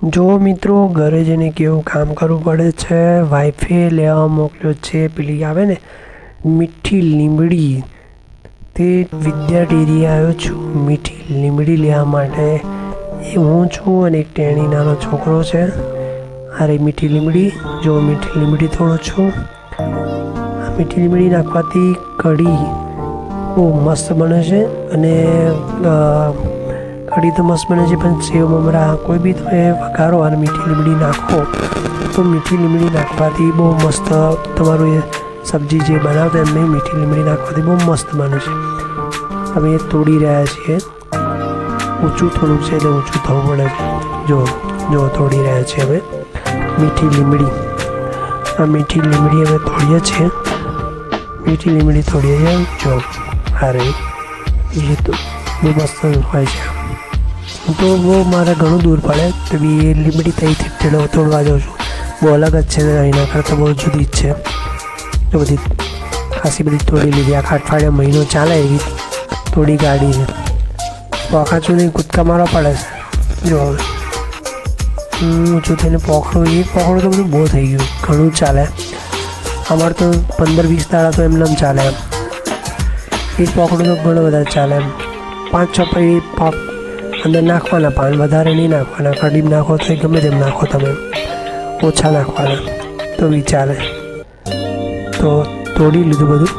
જો મિત્રો ઘરે જઈને કેવું કામ કરવું પડે છે. વાઈફાઈ લેવા મોકલ્યો છે, પેલી આવે ને મીઠી લીમડી, તે વિદ્યા ડેરી આવ્યો છું મીઠી લીમડી લેવા માટે. એ હું છું અને એક ટેણી નાનો છોકરો છે. અરે મીઠી લીમડી, જો મીઠી લીમડી થોડો છું. આ મીઠી લીમડી નાખવાથી કઢી બહુ મસ્ત બને છે. અને કઢી તો મસ્ત બને છે, પણ સેવ મમરા કોઈ બી તમે વઘારો અને મીઠી લીમડી નાખો તો મીઠી લીમડી નાખવાથી બહુ મસ્ત તમારું એ સબ્જી જે બનાવતા એમ નહીં, મીઠી લીમડી નાખવાથી બહુ મસ્ત બને છે. અમે એ તોડી રહ્યા છીએ. ઊંચું થોડુંક છે એટલે ઊંચું થવું પડે છે. જો તોડી રહ્યા છીએ અમે મીઠી લીમડી. આ મીઠી લીમડી અમે તોડીએ છીએ. મીઠી લીમડી તોડીએ છીએ. જો અરે એ તો બહુ મસ્ત હોય છે. હું તો બહુ મારે ઘણું દૂર પડે તો બી એ લીમડી ત્યાંથી તોડવા જાઉં છું. બહુ અલગ જ છે, એના કરતાં બહુ જુદી જ છે. તો બધી ખાસી બધી તોડી લીધી. આખા અઠવાડિયા મહિનો ચાલે એવી તોડી કાઢી છે. પોખા ચૂને કૂદકા મારવા પડે છે. જો હવે ઊંચું થઈને પોખડું તો બધું બહુ થઈ ગયું, ઘણું ચાલે. અમારે તો 15-20 દાડા તો એમને ચાલે એમ. એ પોખડું તો ઘણું બધા ચાલે એમ. 5-6 પૈડી પાક અંદર નાખવાના, પાન વધારે નહીં નાખવાના. કઢી નાખો તો ગમે તેમ નાખો તમે, ઓછા નાખવાના તો બી ચાલે. તો તોડી લીધું બધું.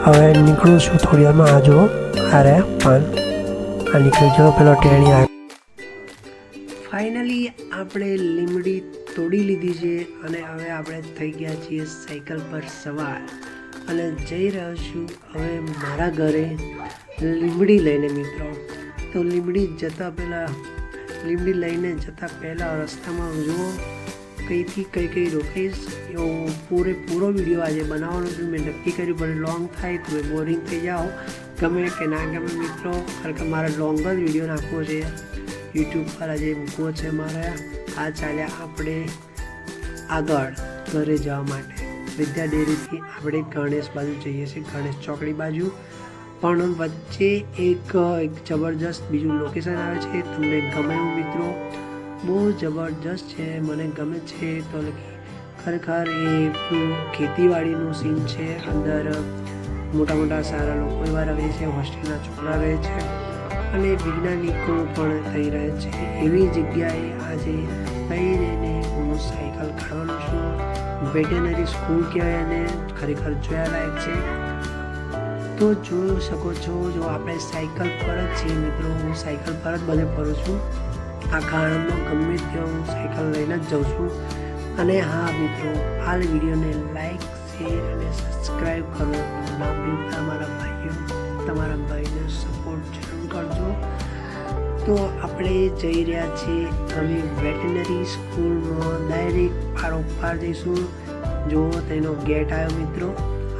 હવે નીકળું છું થોડી વારમાં. આ જુઓ આ રહ્યા પાન, આ નીકળી જાઓ. પેલો ટેણી આ ફાઇનલી આપણે લીમડી તોડી લીધી છે અને હવે આપણે થઈ ગયા છીએ સાયકલ પર સવાર અને જઈ રહ્યો છું હવે મારા ઘરે લીમડી લઈને મિત્રો. તો લીમડી લઈને જતાં પહેલાં રસ્તામાં જુઓ કઈથી કઈ રોકીશ એવો પૂરો વિડીયો આજે બનાવવાનો છું. મેં નક્કી કર્યું, પણ લોંગ થાય તો બોરિંગ થઈ જાઓ, ગમે કે ના ગમે મિત્રો. કારણ કે મારે લોંગ જ વિડીયો નાખવો છે, યુટ્યુબ પર આજે મૂકવો છે મારે. આ ચાલ્યા આપણે આગળ ઘરે જવા માટે. વિદ્યા ડેરીથી આપણે ગણેશ બાજુ જઈએ છીએ, ગણેશ ચોકડી બાજુ. પણ વચ્ચે એક જબરજસ્ત બીજું લોકેશન આવે છે, તમને ગમે એવું મિત્રો. બહુ જબરજસ્ત છે, મને ગમે છે. તો ખરેખર એ ખેતીવાડીનું સીન છે. અંદર મોટા સારા લોકો એવા રહે છે, હોસ્ટેલના છોકરા રહે છે અને વૈજ્ઞાનિકો પણ થઈ રહે છે. એવી જગ્યાએ આજે થઈ રહીને હું સાયકલ કાઢવાનો છું. વેટેનરી સ્કૂલ કહેવાય અને ખરેખર જોયાલાયક છે. તો જોઈ શકો છો, જો આપણે સાયકલ પર જ છીએ મિત્રો. હું સાયકલ પર જ બધે ફરું છું. આખા આણંદમાં ગમે ત્યાં હું સાયકલ લઈને જ જાઉં છું. અને હા મિત્રો, આ વિડીયોને લાઈક, શેર અને સબસ્ક્રાઈબ કરો ના ભૂલતા. તમારા ભાઈને સપોર્ટ જરૂર કરજો. તો આપણે જઈ રહ્યા છીએ હવે વેટેનરી સ્કૂલમાં. ડાયરેક્ટ પાર જઈશું. જો તેનો ગેટ આવ્યો મિત્રો.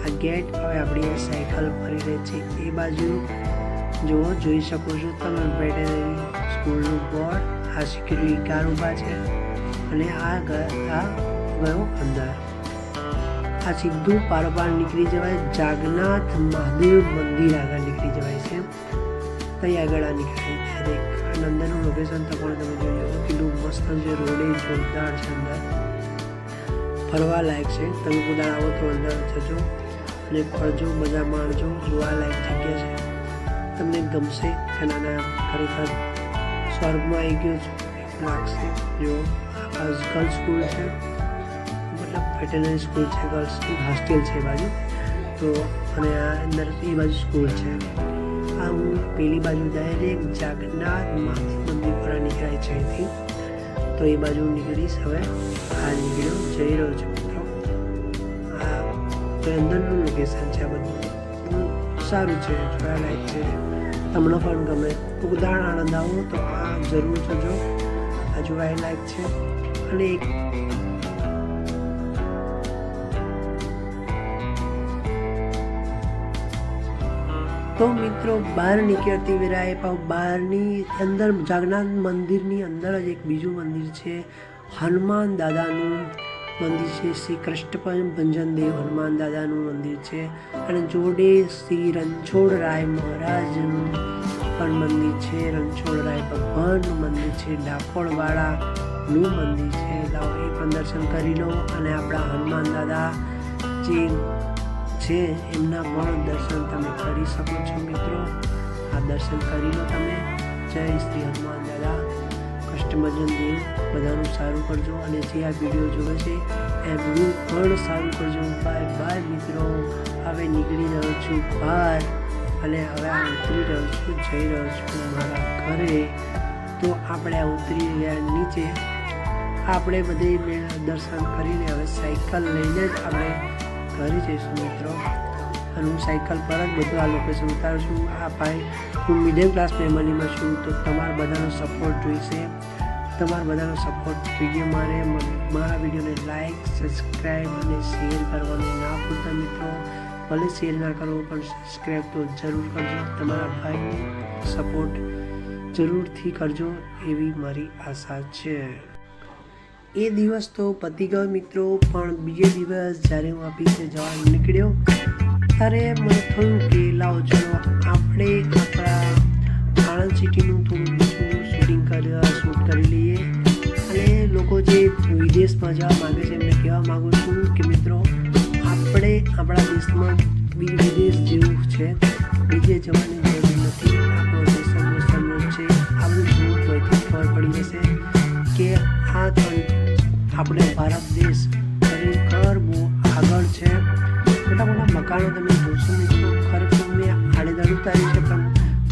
આ ગેટ હવે આપણી સાયકલ ફરી રહી છે એ બાજુ. જોઈ શકો છો તમે વેટેનરી સ્કૂલનું બોર્ડ. આ સિક્યુરિટી ગાર્ડ ઊભા છે અને આ ગયો અંદર. આ સીધું પારોપાર નીકળી જવાય, જાગનાથ મહાદેવ મંદિર આગળ નીકળી જવાય છે. ત્યાં આગળ આ નીકળી ડાયરેક્ટ અંદરનું લોકેશન તો પણ તમે જોઈ શકો કેટલું મસ્ત છે. રોડે જોરદાર છે, અંદર ફરવા લાયક છે. તમે કુદાળ આવો તો અંદર જજો અને ફરજો, મજા માણજો. જોવા લાયક જગ્યા છે, તમને ગમશે. કે નાના ખરેખર સ્વર્ગમાં આવી ગયો છું લાગશે. જો આ ગર્લ્સ સ્કૂલ છે, મતલબ વેટેનરી સ્કૂલ છે, ગર્લ્સની હોસ્ટેલ છે એ બાજુ. તો અને આ અંદર એ બાજુ સ્કૂલ છે. આ હું પેલી બાજુ ડાયરેક્ટ જાગન્નાથ મંદિર પર નીકળાય છે અહીંથી. તો એ બાજુ નીકળીશ હવે. આ નીકળ્યો, જઈ રહ્યો છું મિત્રો. આ તો અંદરનું લોકેશન છે. આ બધું બહુ સારું છે, જોવાલાયક છે. તમને પણ ગમે. ઉદાહરણ આનંદ આવો તો આ જરૂર જજો. આ જોવાલાયક છે. અને એક તો મિત્રો બહાર નીકળતી વેરાએ બહારની અંદર જાગનાથ મંદિરની અંદર જ એક બીજું મંદિર છે, હનુમાન દાદાનું મંદિર છે. શ્રી કૃષ્ણ ભંજનદેવ હનુમાન દાદાનું મંદિર છે અને જોડે શ્રી રણછોડ રાય મહારાજનું નીલકંઠ મંદિર છે, રણછોડરાય ભગવાનનું મંદિર છે, ડાકોરવાળાનું મંદિર છે. લાવો એ પણ દર્શન કરી લો. અને આપણા હનુમાન દાદા જે છે એમના પણ દર્શન તમે કરી શકો છો મિત્રો. આ દર્શન કરી લો તમે. જય શ્રી હનુમાન દાદા. કષ્ટભંજન દેવ બધાનું સારું કરજો. અને જે આ વિડીયો જોવે છે એમનું પણ સારું કરજો. બાય બાય મિત્રો. હવે નીકળી રહ્યો છું બહાર અને હવે આ ઉતરી રહ્યો છું, જઈ રહ્યો છું મારા ઘરે. તો આપણે આ ઉતરી રહ્યા નીચે. આપણે બધે દર્શન કરીને હવે સાયકલ લઈને જ આપણે ઘરે જઈશું મિત્રો. અને હું સાયકલ પર જ બધું આ લોકેશન ઉતારું છું. આ ભાઈ હું મિડલ ક્લાસ ફેમિલીમાં છું, તો તમારા બધાનો સપોર્ટ જોઈશે. તમારા બધાનો સપોર્ટ જોઈએ મારા વિડીયોને લાઈક, સબસ્ક્રાઈબ અને શેર કરવાનું ના ભૂલતા મિત્રો. ભલે શેર ના કરો પણ સબસ્ક્રાઈબ તો જરૂર કરજો. તમારા ભાઈને સપોર્ટ જરૂરથી કરજો એવી મારી આશા છે. એ દિવસ તો પતી ગયો મિત્રો. પણ બીજે દિવસ જ્યારે હું ઓફિસે જવા નીકળ્યો ત્યારે મને થયું કે લાવો ચલો આપણે આપણા આણંદ સિટીનું થોડું શૂટ કરી લઈએ. અને લોકો જે વિદેશમાં જવા માગે છે એમને કહેવા માગું છું કે મિત્રો આપણે આપણા દેશમાં વિદેશ જેવું છે, બીજે જવાની જરૂર નથી. આપણો દેશ સર્વોત્તમ છે. આ બધું જોવું તો ખબર પડી જશે કે આ આપણે ભારત દેશ ખરેખર બહુ આગળ છે. મોટા મોટા મકાનો તમે જોશો મિત્રો. ખરેખર મેં આડેધડ ઉતાર્યું છે પણ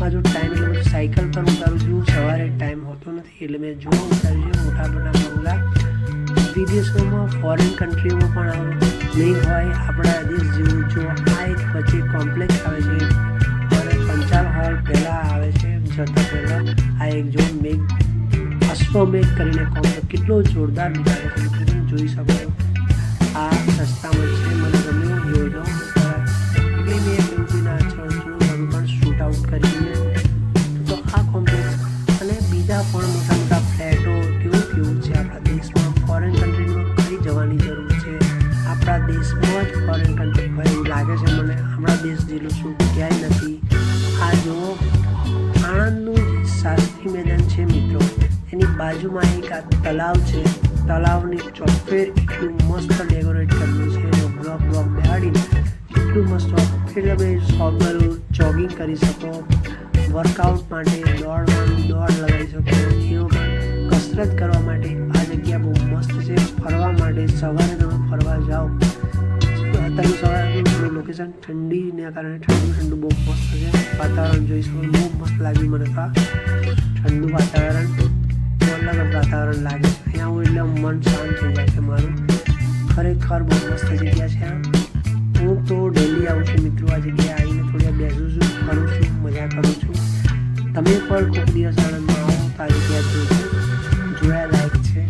મારો ટાઈમ એટલે બધું સાયકલ પર ઉતારું છું. સવારે ટાઈમ હોતો નથી એટલે મેં જોવા ઉતાર્યું છે મોટા મોટા બંગલા. વિદેશોમાં ફોરેન કન્ટ્રીમાં પણ આવું નહીં હોય આપણા દેશ જેવું. જો આ એક વચ્ચે કોમ્પ્લેક્સ આવે છે અને પંચાલ હોલ પહેલાં આવે છે જતા પહેલાં. આ એક જો અશ્વમેઘ કરીને કોમ્પ્લેક્સ કેટલો જોરદાર દેખાય છે તમે જોઈ શકો છો. આ સસ્તામાં છે, મને ગમ્યું, જોઈ લો. એટલે મેં એવું બી ના છું તમે પણ શૂટ આઉટ કરીને. તો આ કોમ્પ્લેક્સ અને બીજા પણ મોટા મોટા ફ્લેટો કેવું છે આપણા દેશમાં. ફોરેન કન્ટ્રીમાં કઈ જવાની જરૂર છે? આપણા દેશમાં જ ફોરેન કન્ટ્રી હોય એવું લાગે છે મને. આપણા દેશ જેટલું શું ક્યાંય નથી. આ જુઓ આણંદનું શાસ્ત્રી મેદાન છે મિત્રો. એની બાજુમાં એક આ તલાવ છે. તલાવની ચોફેર એટલું મસ્ત ડેકોરેટ કર્યું છે. બ્લોક બેહાડીને એટલું મસ્ત એટલે તમે જોગિંગ કરી શકો, વર્કઆઉટ માટે દોડ લગાવી શકો, એવું કસરત કરવા માટે આ જગ્યા બહુ મસ્ત છે. ફરવા માટે સવારે તમે ફરવા જાઓ. તમે સવારે લોકેશન ઠંડીને કારણે ઠંડુ બહુ મસ્ત છે. વાતાવરણ જોઈ શકો, બહુ મસ્ત લાગ્યું મને તો. ઠંડુ વાતાવરણ અલગ વાતાવરણ લાગે છે. અહીંયા હું એટલે મન શાંત થઈ જાય છે મારું. ખરેખર બહુ મસ્ત જગ્યા છે. હું તો ડેલી આવું છું મિત્રો. આ જગ્યાએ આવીને થોડી બેસું છું, ફરું છું, મજા કરું છું. તમે પણ કોઈક દિવસ આણંદમાં આવો તો આ જગ્યા જોયા લાયક છે.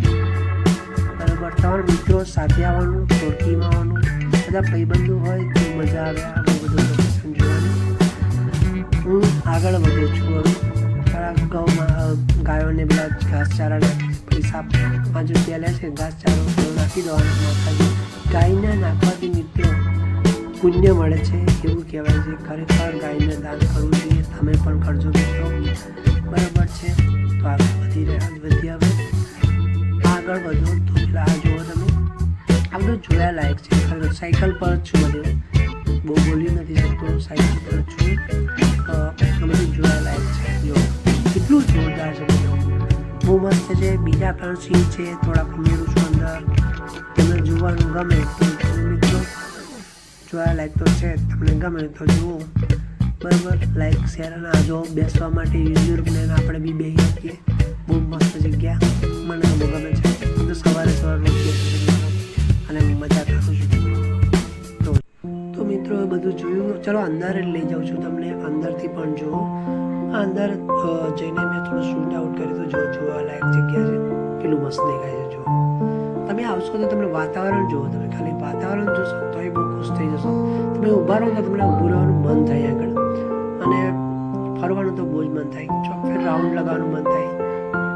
બરાબર. તમારા મિત્રો સાથે આવવાનું, ટોળકીમાં આવવાનું, બધા ભાઈબંધો હોય તો મજા આવે આ બધું લોકેશન જોવાની. હું આગળ વધ્યો છું. હવે ગાયોને બધા ઘાસચારા પૈસા 5 રૂપિયા લે છે. ઘાસચારો નાખી દેવાનો માથાથી. ગાયને નાખવાથી મિત્રો પુણ્ય મળે છે એવું કહેવાય છે. ખરેખર ગાયને દાન કરવું જોઈએ. તમે પણ કરજો મિત્રો. બરાબર છે. તો આગળ વધીએ હવે. આગળ વધો તો પેલા આ જુઓ તમે. આ બધું જોયા લાયક છે. ખરેખર સાયકલ પર જ છું બધે. બહુ બોલી નથી શકતો. સાયકલ પર છું. આ બધું જોયા લાયક છે. જો કેટલું જોરદાર છે મિત્રો. બહુ મસ્ત છે. બીજા પણ સીન છે. થોડાક ઉમેરું છું અંદર. તમને જોવાનું ગમે તો મિત્રો જોયા લાયક તો છે. તમને ગમે તો જુઓ. બરાબર. લાઈક શેર અને આ જો બેસવા માટે યુઝ આપણે બી બેસી શકીએ. બહુ મસ્ત જગ્યા. મને બહુ ગમે છે. હું તો સવારે અને મજા કરું છું. તો મિત્રો બધું જોયું. ચલો અંદર લઈ જાઉં છું તમને. અંદરથી પણ જુઓ. આ અંદર જઈને મેં થોડું શૂટ આઉટ કર્યું હતું. જોવા લાયક જગ્યા છે. કેટલું મસ્ત દેખાય છે. જો તમે આવશો તો તમને વાતાવરણ જુઓ. તમે ખાલી વાતાવરણ જોશો તો એ બહુ ખુશ થઈ જશો. તમે ઊભા રહો તો તમને ઊભું રહેવાનું મન થાય આગળ. અને ફરવાનું તો બહુ જ મન થાય. ચોક્કસ રાઉન્ડ લગાવવાનું મન થાય.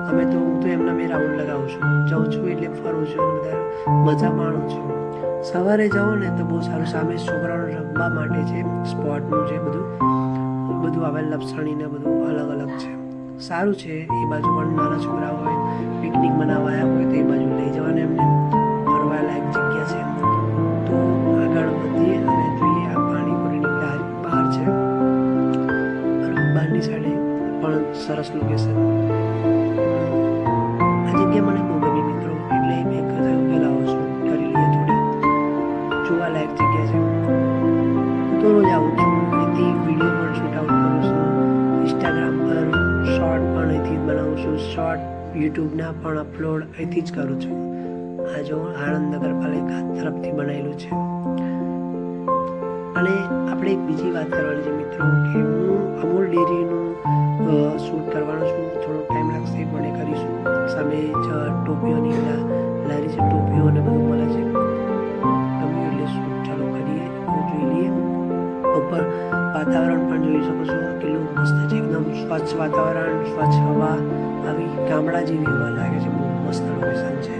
હું તો એમના મેં રાઉન્ડ લગાવું છું. જાઉં છું એટલે ફરું છું અને બધા મજા માણું છું. સવારે જાઓ ને તો બહુ સારું. સામે છોકરાઓને રમવા માટે છે. સ્પોર્ટનું છે બધું. બધું આવે, લપસણી ને બધું અલગ અલગ છે. સારું છે. એ બાજુ પણ નાના છોકરાઓ હોય, પિકનિક મનાવવા આવ્યા હોય તો એ બાજુ લઈ જવાને એમને ફરવા લાયક જગ્યા છે. તો આગળ વધીએ અને જોઈએ. આ પાણીપુરીની લારી બહાર છે, બહારની સાઈડે પણ સરસ લોકેશન. આ જગ્યા મને બહુ ગમી મિત્રો, એટલે મેં થયું કે લાવો શૂટ કરી લઈએ. થોડી જોવાલાયક જગ્યા છે. હું તો રોજ આવું છું, અહીંથી વિડીયો પણ શૂટ આઉટ કરું છું. ઇન્સ્ટાગ્રામ પર શોર્ટ પણ અહીંથી જ બનાવું છું. શોર્ટ યુટ્યુબના પણ અપલોડ અહીંથી જ કરું છું. આ જો આણંદ નગરપાલિકા તરફથી બનાવેલું છે. અને આપણે એક બીજી વાત કરવાની છે મિત્રો, કે હું અમૂલ ડેરીનું શૂટ કરવાનો છું. થોડો ટાઈમ લાગશે પણ એ કરીશું. સામે જ ટોપીઓની લારી છે, ટોપીઓ અને બધું મળે છે. ગમે એટલે શૂટ ચાલુ કરીએ, જોઈ લઈએ. ઉપર વાતાવરણ પણ જોઈ શકો છો, કેટલું મસ્ત છે. એકદમ સ્વચ્છ વાતાવરણ, સ્વચ્છ હવા, આવી ગામડા જેવી હવા લાગે છે. બહુ મસ્ત લોકેશન છે.